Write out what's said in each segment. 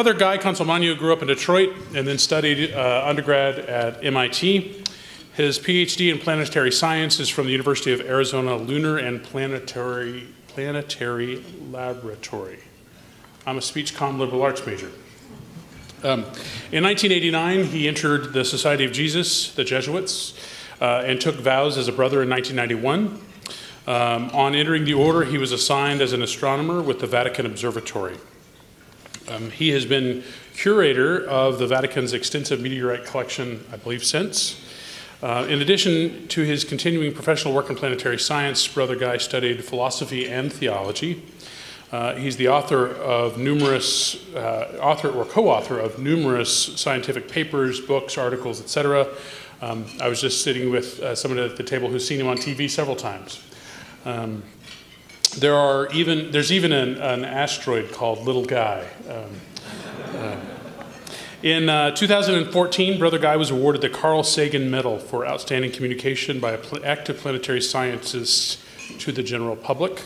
Brother Guy Consolmagno grew up in Detroit and then studied undergrad at MIT. His PhD in planetary science is from the University of Arizona Lunar and Planetary Laboratory. I'm a speech comm liberal arts major. In 1989, he entered the Society of Jesus, the Jesuits, and took vows as a brother in 1991. On entering the order, he was assigned as an astronomer with the Vatican Observatory. He has been curator of the Vatican's extensive meteorite collection, I believe, since. In addition to his continuing professional work in planetary science, Brother Guy studied philosophy and theology. He's the author of co-author of numerous scientific papers, books, articles, etc. I was just sitting with someone at the table who's seen him on TV several times. There's even an asteroid called Little Guy. In 2014, Brother Guy was awarded the Carl Sagan Medal for outstanding communication by active planetary scientists to the general public.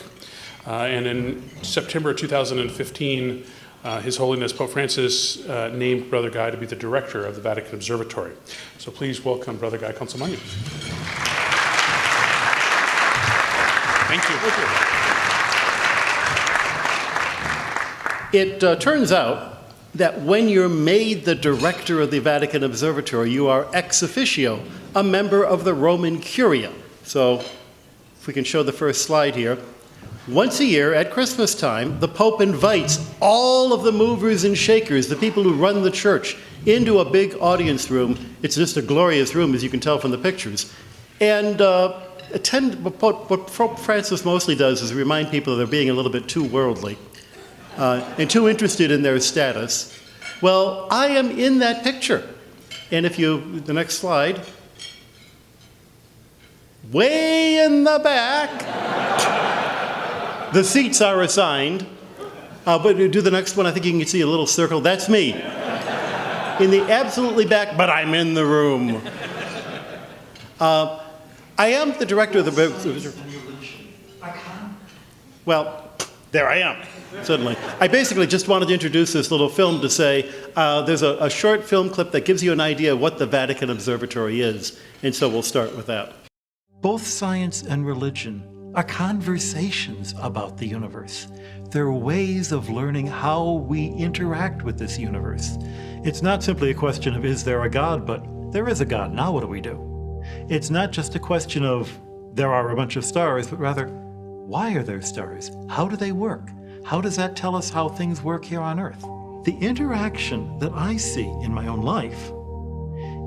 And in September 2015, His Holiness Pope Francis named Brother Guy to be the director of the Vatican Observatory. So please welcome Brother Guy Consolmagno. Thank you. It turns out that when you're made the director of the Vatican Observatory, you are ex officio a member of the Roman Curia. So if we can show the first slide here. Once a year at Christmas time, the Pope invites all of the movers and shakers, the people who run the church, into a big audience room. It's just a glorious room, as you can tell from the pictures. And what Pope Francis mostly does is remind people that they're being a little bit too worldly and too interested in their status. Well, I am in that picture. And the next slide, way in the back, the seats are assigned. But do the next one, I think you can see a little circle. That's me. In the absolutely back, but I'm in the room. I am the director of the... Well, there I am, suddenly. I basically just wanted to introduce this little film to say there's a short film clip that gives you an idea of what the Vatican Observatory is, and so we'll start with that. Both science and religion are conversations about the universe. They're ways of learning how we interact with this universe. It's not simply a question of, is there a God, but there is a God, now what do we do? It's not just a question of, there are a bunch of stars, but rather, why are there stars? How do they work? How does that tell us how things work here on Earth? The interaction that I see in my own life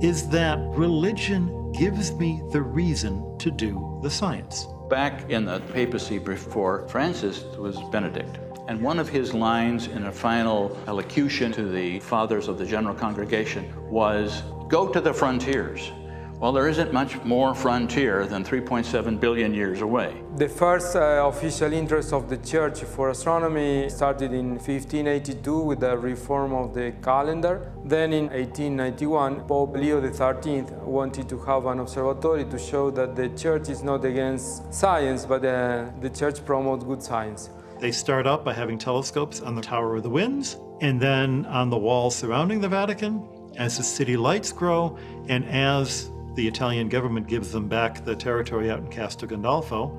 is that religion gives me the reason to do the science. Back in the papacy before Francis was Benedict. And one of his lines in a final elocution to the fathers of the General Congregation was, "Go to the frontiers." Well, there isn't much more frontier than 3.7 billion years away. The first official interest of the Church for astronomy started in 1582 with the reform of the calendar. Then in 1891, Pope Leo XIII wanted to have an observatory to show that the Church is not against science, but the Church promotes good science. They start out by having telescopes on the Tower of the Winds, and then on the walls surrounding the Vatican. As the city lights grow, and as the Italian government gives them back the territory out in Castel Gandolfo,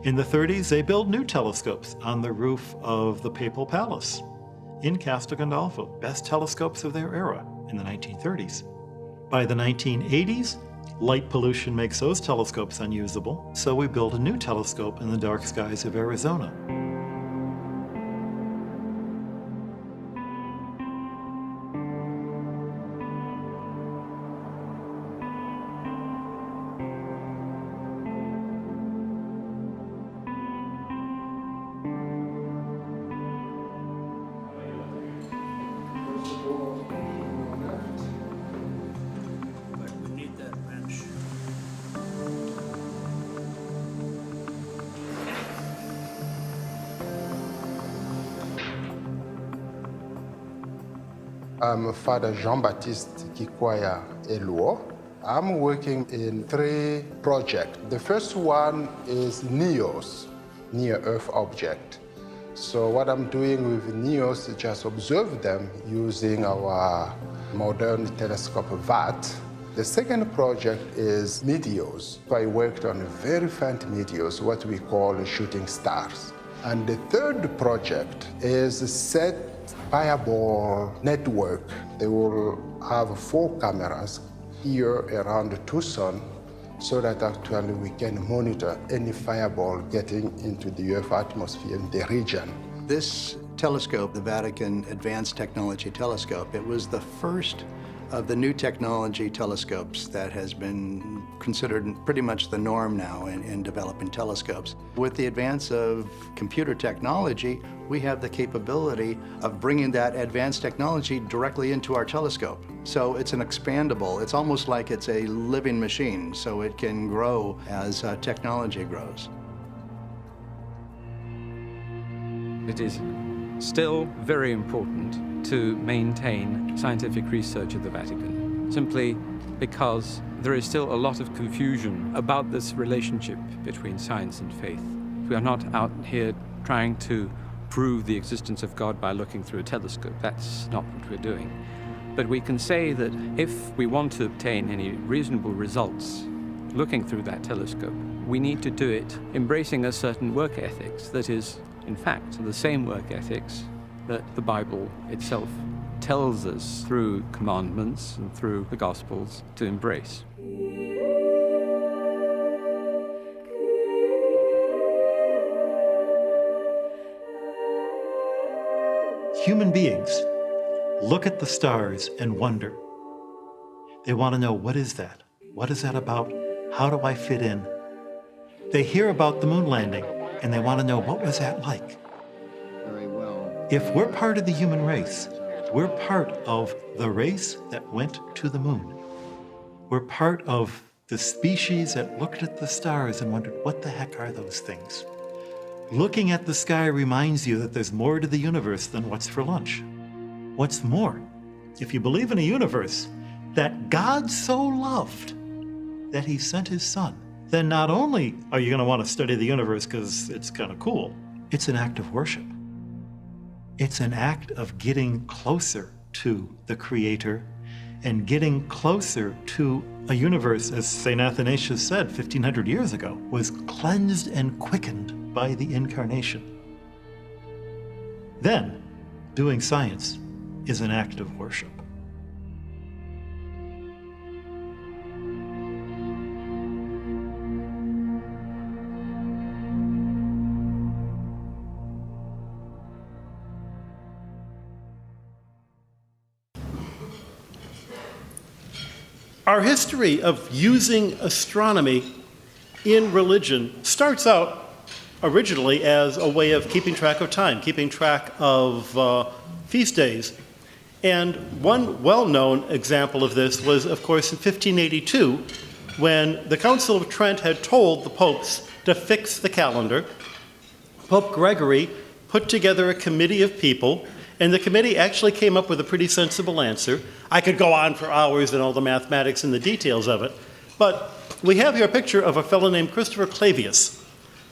in the 30s they build new telescopes on the roof of the Papal Palace in Castel Gandolfo, best telescopes of their era in the 1930s. By the 1980s, light pollution makes those telescopes unusable, so we build a new telescope in the dark skies of Arizona. I'm Father Jean-Baptiste Kikwaya Eluo. I'm working in 3 projects. The first one is NEOS, Near Earth Object. So what I'm doing with NEOS is just observe them using our modern telescope VAT. The second project is meteors. So I worked on very faint meteors, what we call shooting stars. And the third project is a set fireball network. They will have 4 cameras here around Tucson so that actually we can monitor any fireball getting into the Earth atmosphere in the region. This telescope, the Vatican Advanced Technology Telescope, it was the first of the new technology telescopes that has been considered pretty much the norm now in developing telescopes. With the advance of computer technology, we have the capability of bringing that advanced technology directly into our telescope. So it's an expandable, it's almost like it's a living machine, so it can grow as technology grows. It is still very important to maintain scientific research at the Vatican, simply because there is still a lot of confusion about this relationship between science and faith. We are not out here trying to prove the existence of God by looking through a telescope. That's not what we're doing. But we can say that if we want to obtain any reasonable results looking through that telescope, we need to do it embracing a certain work ethics that is, in fact, the same work ethics that the Bible itself tells us through commandments and through the Gospels to embrace. Human beings look at the stars and wonder. They want to know, what is that? What is that about? How do I fit in? They hear about the moon landing and they want to know, what was that like? Very well. If we're part of the human race, we're part of the race that went to the moon. We're part of the species that looked at the stars and wondered, what the heck are those things? Looking at the sky reminds you that there's more to the universe than what's for lunch. What's more, if you believe in a universe that God so loved that he sent his son, then not only are you going to want to study the universe because it's kind of cool, it's an act of worship. It's an act of getting closer to the Creator and getting closer to a universe, as St. Athanasius said 1,500 years ago, was cleansed and quickened by the Incarnation. Then, doing science is an act of worship. Our history of using astronomy in religion starts out originally as a way of keeping track of time, keeping track of feast days. And one well-known example of this was, of course, in 1582, when the Council of Trent had told the popes to fix the calendar. Pope Gregory put together a committee of people, and the committee actually came up with a pretty sensible answer. I could go on for hours and all the mathematics and the details of it, but we have here a picture of a fellow named Christopher Clavius,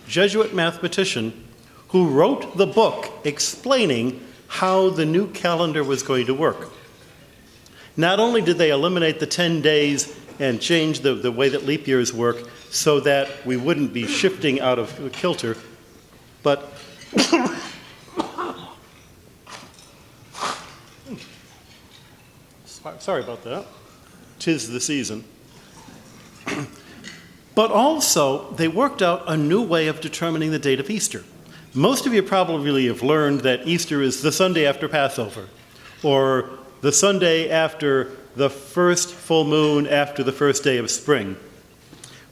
Jesuit mathematician, who wrote the book explaining how the new calendar was going to work. Not only did they eliminate the 10 days and change the way that leap years work so that we wouldn't be shifting out of kilter, but sorry about that. 'Tis the season. But also, they worked out a new way of determining the date of Easter. Most of you probably have learned that Easter is the Sunday after Passover, or the Sunday after the first full moon after the first day of spring,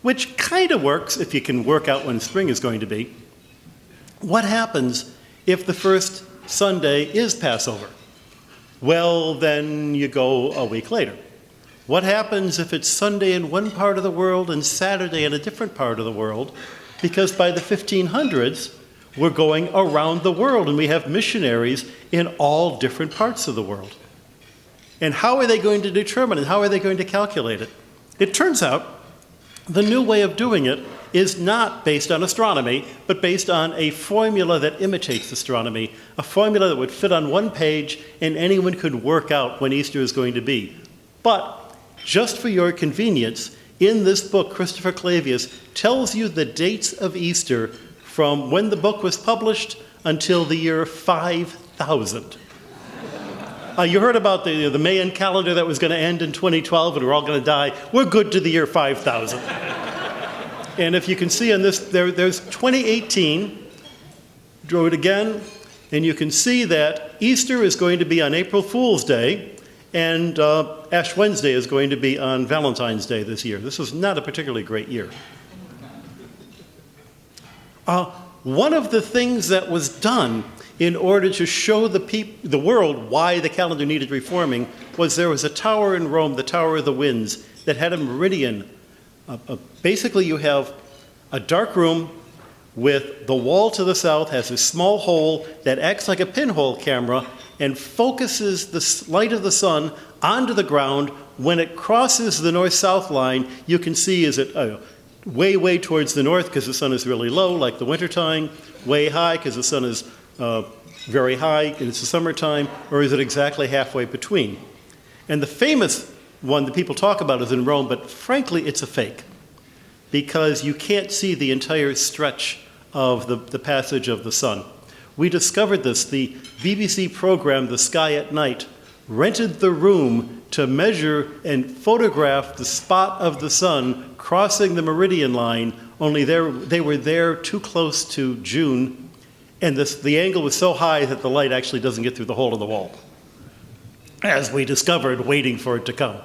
which kind of works if you can work out when spring is going to be. What happens if the first Sunday is Passover? Well, then you go a week later. What happens if it's Sunday in one part of the world and Saturday in a different part of the world? Because by the 1500s, we're going around the world and we have missionaries in all different parts of the world. And how are they going to determine it? How are they going to calculate it? It turns out the new way of doing it is not based on astronomy, but based on a formula that imitates astronomy, a formula that would fit on one page and anyone could work out when Easter is going to be. But just for your convenience, in this book, Christopher Clavius tells you the dates of Easter from when the book was published until the year 5000. You heard about the Mayan calendar that was going to end in 2012 and we're all going to die. We're good to the year 5000. And if you can see on this, there's 2018. Draw it again, and you can see that Easter is going to be on April Fool's Day, and Ash Wednesday is going to be on Valentine's Day this year. This was not a particularly great year. One of the things that was done in order to show the world why the calendar needed reforming was there was a tower in Rome, the Tower of the Winds, that had a meridian. Basically, you have a dark room with the wall to the south has a small hole that acts like a pinhole camera and focuses the light of the sun onto the ground. When it crosses the north-south line, you can see is it way towards the north because the sun is really low, like the wintertime, way high because the sun is very high and it's the summertime, or is it exactly halfway between? And the famous one that people talk about is in Rome, but frankly, it's a fake because you can't see the entire stretch of the passage of the sun. We discovered this. The BBC program, The Sky at Night, rented the room to measure and photograph the spot of the sun crossing the meridian line, only they were there too close to June, and the angle was so high that the light actually doesn't get through the hole in the wall, as we discovered waiting for it to come.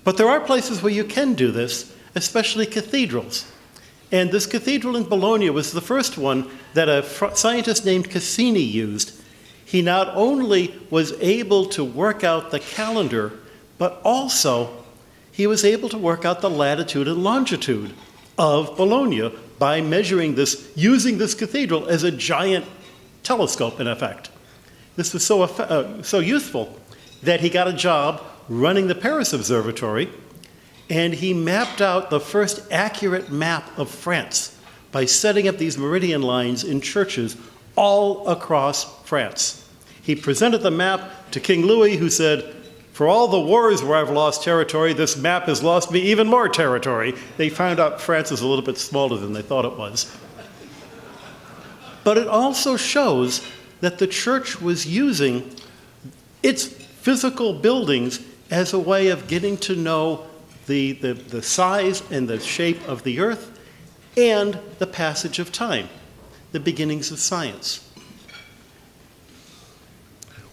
But there are places where you can do this, especially cathedrals. And this cathedral in Bologna was the first one that a scientist named Cassini used. He not only was able to work out the calendar, but also he was able to work out the latitude and longitude of Bologna by measuring this, using this cathedral as a giant telescope, in effect. This was so useful that he got a job running the Paris Observatory, and he mapped out the first accurate map of France by setting up these meridian lines in churches all across France. He presented the map to King Louis, who said, "For all the wars where I've lost territory, this map has lost me even more territory." They found out France is a little bit smaller than they thought it was. But it also shows that the church was using its physical buildings as a way of getting to know the size and the shape of the earth and the passage of time, the beginnings of science.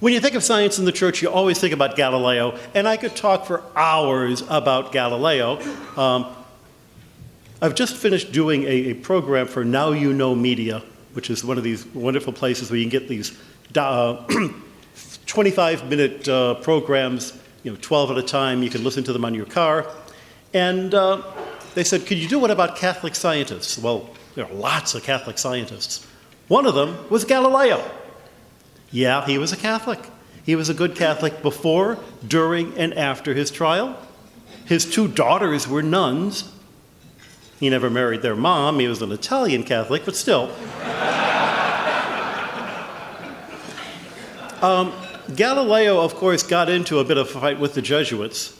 When you think of science in the church, you always think about Galileo, and I could talk for hours about Galileo. I've just finished doing a program for Now You Know Media, which is one of these wonderful places where you can get these 25-minute programs, 12 at a time. You can listen to them on your car. And they said, could you do one about Catholic scientists? Well, there are lots of Catholic scientists. One of them was Galileo. Yeah, he was a Catholic. He was a good Catholic before, during, and after his trial. His two daughters were nuns. He never married their mom. He was an Italian Catholic, but still. Galileo, of course, got into a bit of a fight with the Jesuits.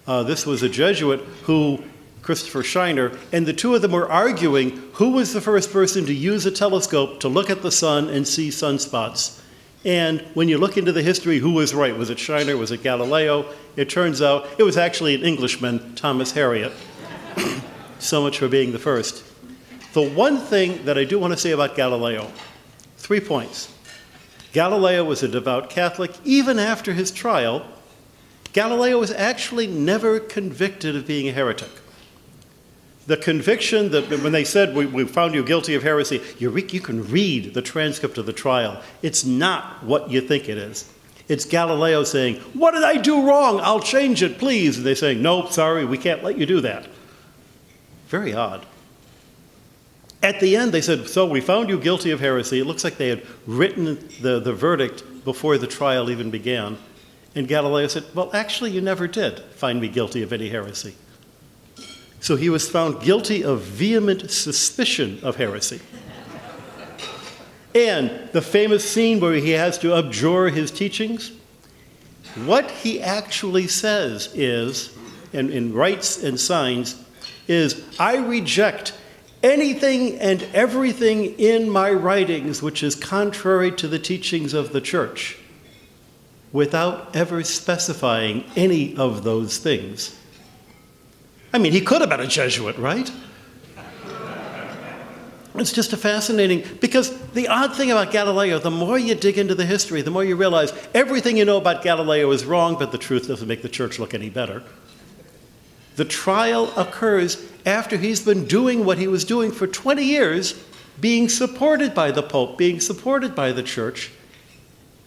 This was a Jesuit who, Christopher Scheiner, and the two of them were arguing who was the first person to use a telescope to look at the sun and see sunspots. And when you look into the history, who was right? Was it Scheiner? Was it Galileo? It turns out it was actually an Englishman, Thomas Harriot. So much for being the first. The one thing that I do want to say about Galileo, 3 points. Galileo was a devout Catholic. Even after his trial, Galileo was actually never convicted of being a heretic. The conviction that when they said, we found you guilty of heresy, you can read the transcript of the trial. It's not what you think it is. It's Galileo saying, what did I do wrong? I'll change it, please. And they're saying, nope, sorry, we can't let you do that. Very odd. At the end, they said, so we found you guilty of heresy. It looks like they had written the verdict before the trial even began. And Galileo said, well, actually, you never did find me guilty of any heresy. So he was found guilty of vehement suspicion of heresy. And the famous scene where he has to abjure his teachings, what he actually says is, and in writes and signs, is, I reject anything and everything in my writings which is contrary to the teachings of the church, without ever specifying any of those things. I mean, he could have been a Jesuit, right? It's just a fascinating, because the odd thing about Galileo, the more you dig into the history, the more you realize everything you know about Galileo is wrong, but the truth doesn't make the church look any better. The trial occurs after he's been doing what he was doing for 20 years, being supported by the Pope, being supported by the church,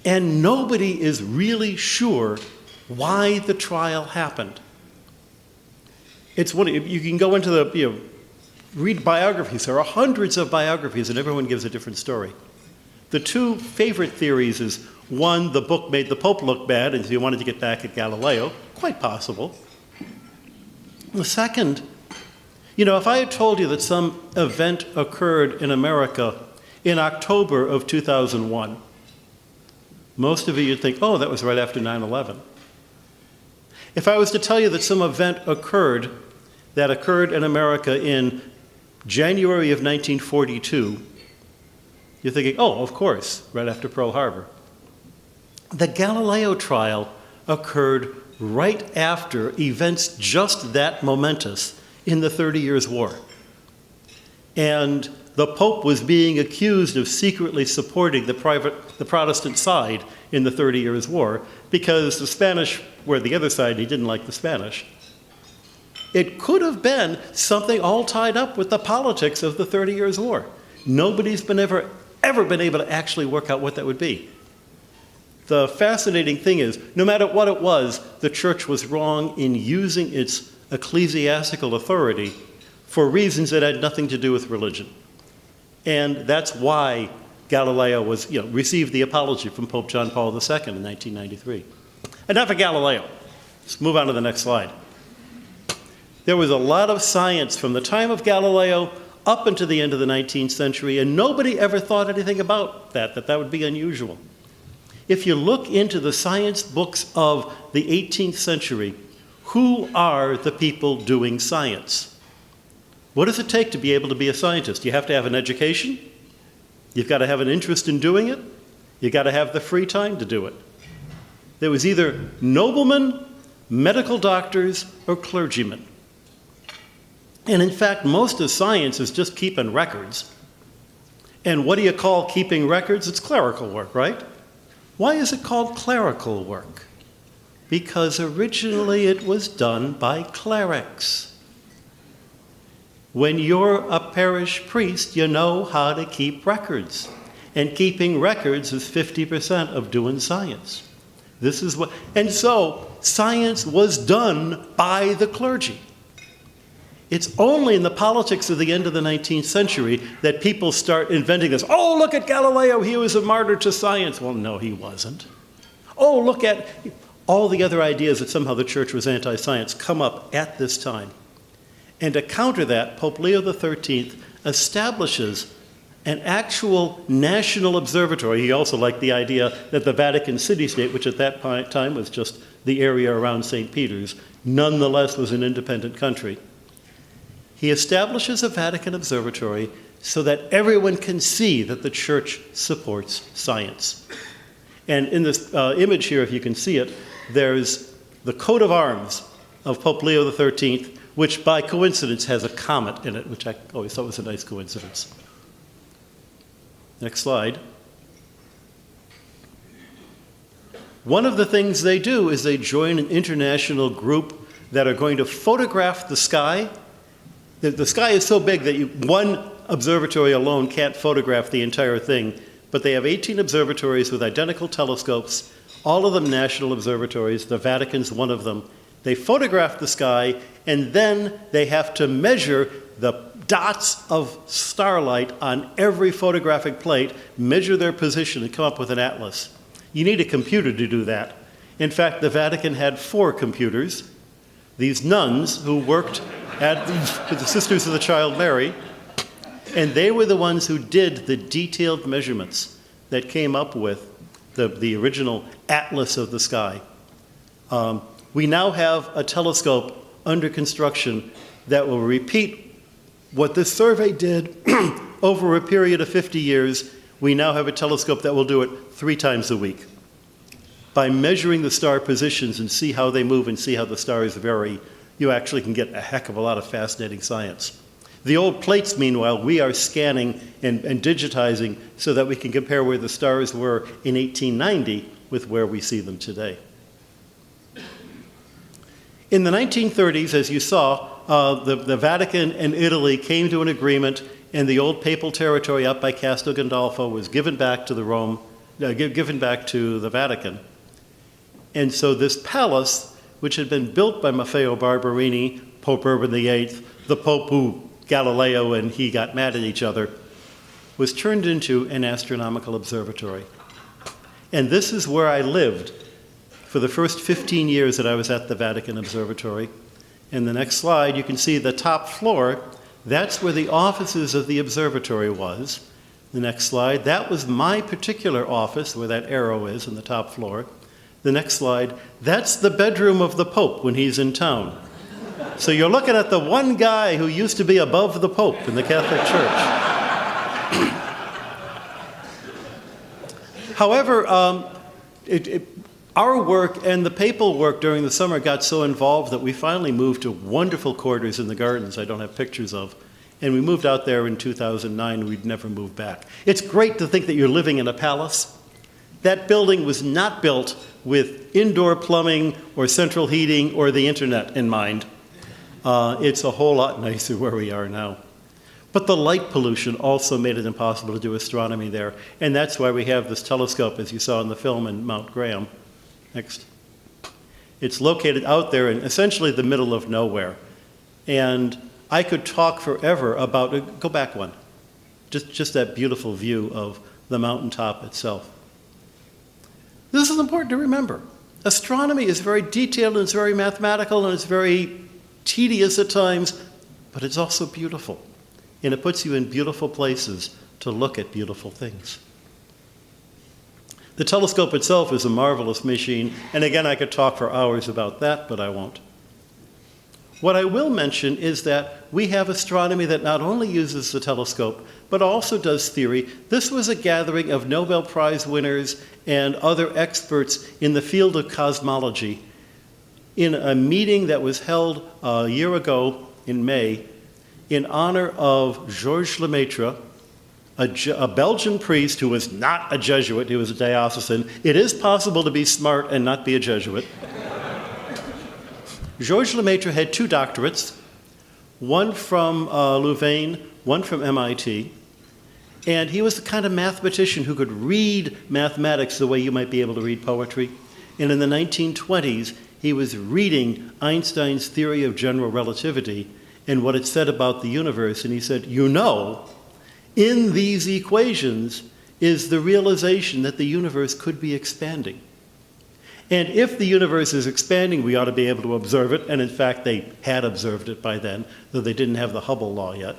and nobody is really sure why the trial happened. It's one, you can go into the, read biographies. There are hundreds of biographies, and everyone gives a different story. The two favorite theories is, one, the book made the Pope look bad, and so he wanted to get back at Galileo. Quite possible. The second, if I had told you that some event occurred in America in October of 2001, most of you would think, oh, that was right after 9/11. If I was to tell you that some event occurred in America in January of 1942, you're thinking, oh, of course, right after Pearl Harbor. The Galileo trial occurred right after events just that momentous in the 30 Years' War. And the Pope was being accused of secretly supporting the Protestant side in the 30 Years' War because the Spanish were the other side and he didn't like the Spanish. It could have been something all tied up with the politics of the 30 Years' War. Nobody's ever been able to actually work out what that would be. The fascinating thing is, no matter what it was, the church was wrong in using its ecclesiastical authority for reasons that had nothing to do with religion. And that's why Galileo received the apology from Pope John Paul II in 1993. Enough for Galileo. Let's move on to the next slide. There was a lot of science from the time of Galileo up into the end of the 19th century, and nobody ever thought anything about that would be unusual. If you look into the science books of the 18th century, who are the people doing science? What does it take to be able to be a scientist? You have to have an education. You've got to have an interest in doing it. You've got to have the free time to do it. There was either noblemen, medical doctors, or clergymen. And in fact, most of science is just keeping records. And what do you call keeping records? It's clerical work, right? Why is it called clerical work? Because originally it was done by clerics. When you're a parish priest, you know how to keep records. And keeping records is 50% of doing science. And so science was done by the clergy. It's only in the politics of the end of the 19th century that people start inventing this. Oh, look at Galileo, he was a martyr to science. Well, no, he wasn't. Oh, look at all the other ideas that somehow the church was anti-science come up at this time. And to counter that, Pope Leo XIII establishes an actual national observatory. He also liked the idea that the Vatican city-state, which at that time was just the area around St. Peter's, nonetheless was an independent country. He establishes a Vatican observatory so that everyone can see that the church supports science. And in this image here, if you can see it, there's the coat of arms of Pope Leo XIII, which by coincidence has a comet in it, which I always thought was a nice coincidence. Next slide. One of the things they do is they join an international group that are going to photograph the sky. The sky is so big that one observatory alone can't photograph the entire thing, but they have 18 observatories with identical telescopes, all of them national observatories. The Vatican's one of them. They photograph the sky, and then they have to measure the dots of starlight on every photographic plate, measure their position, and come up with an atlas. You need a computer to do that. In fact, the Vatican had 4 computers. These nuns who worked the Sisters of the Child Mary, and they were the ones who did the detailed measurements that came up with the original atlas of the sky. We now have a telescope under construction that will repeat what this survey did over a period of 50 years. We now have a telescope that will do it 3 times a week. By measuring the star positions and see how they move and see how the stars vary, you actually can get a heck of a lot of fascinating science. The old plates, meanwhile, we are scanning and digitizing so that we can compare where the stars were in 1890 with where we see them today. In the 1930s, as you saw, the Vatican and Italy came to an agreement, and the old papal territory up by Castel Gandolfo was given back to the Vatican. And so this palace, which had been built by Maffeo Barberini, Pope Urban VIII, the Pope who Galileo and he got mad at each other, was turned into an astronomical observatory. And this is where I lived for the first 15 years that I was at the Vatican Observatory. In the next slide, you can see the top floor. That's where the offices of the observatory was. The next slide, that was my particular office, where that arrow is in the top floor. The next slide, that's the bedroom of the Pope when he's in town. So you're looking at the one guy who used to be above the Pope in the Catholic Church. However, our work and the papal work during the summer got so involved that we finally moved to wonderful quarters in the gardens I don't have pictures of. And we moved out there in 2009. We'd never moved back. It's great to think that you're living in a palace. That building was not built with indoor plumbing or central heating or the internet in mind. It's a whole lot nicer where we are now. But the light pollution also made it impossible to do astronomy there. And that's why we have this telescope, as you saw in the film, in Mount Graham. Next. It's located out there in essentially the middle of nowhere. And I could talk forever about, go back one, just that beautiful view of the mountaintop itself. This is important to remember. Astronomy is very detailed and it's very mathematical and it's very tedious at times, but it's also beautiful. And it puts you in beautiful places to look at beautiful things. The telescope itself is a marvelous machine, and again, I could talk for hours about that, but I won't. What I will mention is that we have astronomy that not only uses the telescope, but also does theory. This was a gathering of Nobel Prize winners and other experts in the field of cosmology in a meeting that was held a year ago in May in honor of Georges Lemaitre, a Belgian priest who was not a Jesuit, he was a diocesan. It is possible to be smart and not be a Jesuit. Georges Lemaitre had 2 doctorates, one from Louvain, one from MIT, and he was the kind of mathematician who could read mathematics the way you might be able to read poetry. And in the 1920s, he was reading Einstein's theory of general relativity and what it said about the universe, and he said, you know, in these equations is the realization that the universe could be expanding. And if the universe is expanding, we ought to be able to observe it. And in fact, they had observed it by then, though they didn't have the Hubble law yet.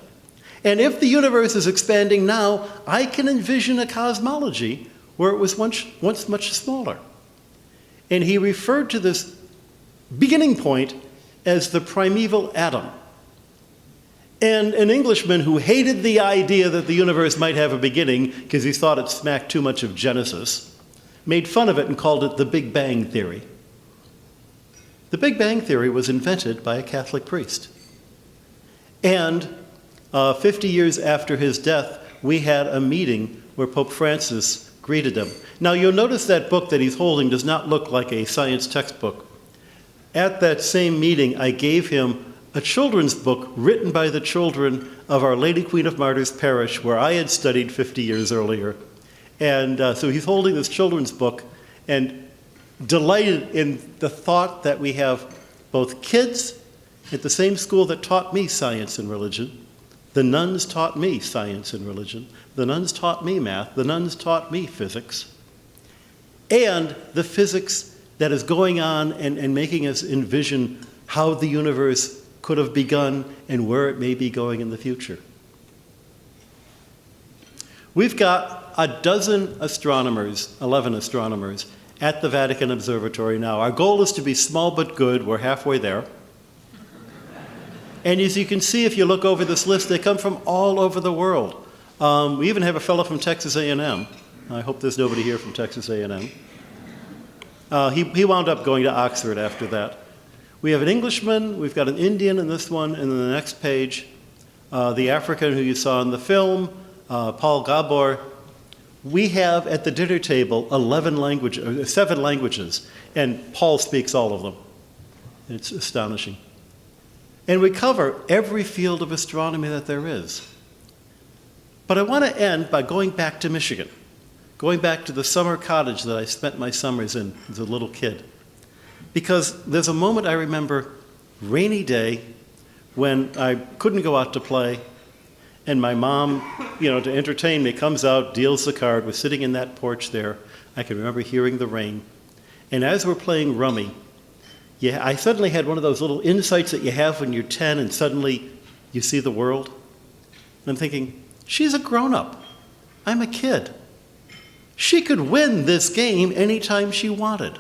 And if the universe is expanding now, I can envision a cosmology where it was once much smaller. And he referred to this beginning point as the primeval atom. And an Englishman who hated the idea that the universe might have a beginning because he thought it smacked too much of Genesis, made fun of it and called it the Big Bang Theory. The Big Bang Theory was invented by a Catholic priest. And 50 years after his death, we had a meeting where Pope Francis greeted him. Now you'll notice that book that he's holding does not look like a science textbook. At that same meeting, I gave him a children's book written by the children of Our Lady Queen of Martyrs Parish, where I had studied 50 years earlier. And so he's holding this children's book and delighted in the thought that we have both kids at the same school that taught me science and religion. The nuns taught me science and religion. The nuns taught me math. The nuns taught me physics. And the physics that is going on and making us envision how the universe could have begun and where it may be going in the future. We've got 12 astronomers, 11 astronomers, at the Vatican Observatory now. Our goal is to be small but good. We're halfway there. And as you can see, if you look over this list, they come from all over the world. We even have a fellow from Texas A&M. I hope there's nobody here from Texas A&M. He wound up going to Oxford after that. We have an Englishman, we've got an Indian in this one, and then the next page, the African who you saw in the film, Paul Gabor. We have at the dinner table 7 languages, and Paul speaks all of them. It's astonishing. And we cover every field of astronomy that there is. But I want to end by going back to Michigan, going back to the summer cottage that I spent my summers in as a little kid. Because there's a moment I remember, rainy day, when I couldn't go out to play, and my mom, to entertain me, comes out, deals the card. We're sitting in that porch there. I can remember hearing the rain. And as we're playing rummy, I suddenly had one of those little insights that you have when you're 10 and suddenly you see the world. And I'm thinking, she's a grown-up. I'm a kid. She could win this game anytime she wanted.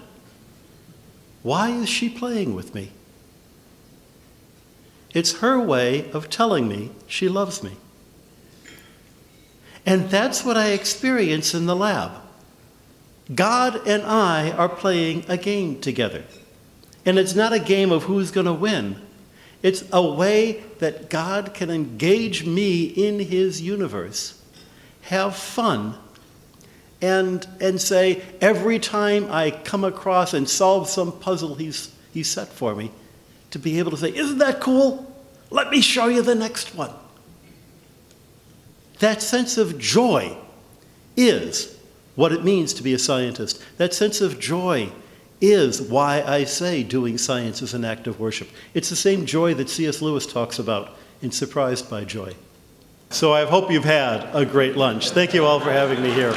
Why is she playing with me? It's her way of telling me she loves me. And that's what I experience in the lab. God and I are playing a game together. And it's not a game of who's going to win. It's a way that God can engage me in his universe, have fun, and say, every time I come across and solve some puzzle he's set for me, to be able to say, isn't that cool? Let me show you the next one. That sense of joy is what it means to be a scientist. That sense of joy is why I say doing science is an act of worship. It's the same joy that C.S. Lewis talks about in Surprised by Joy. So I hope you've had a great lunch. Thank you all for having me here.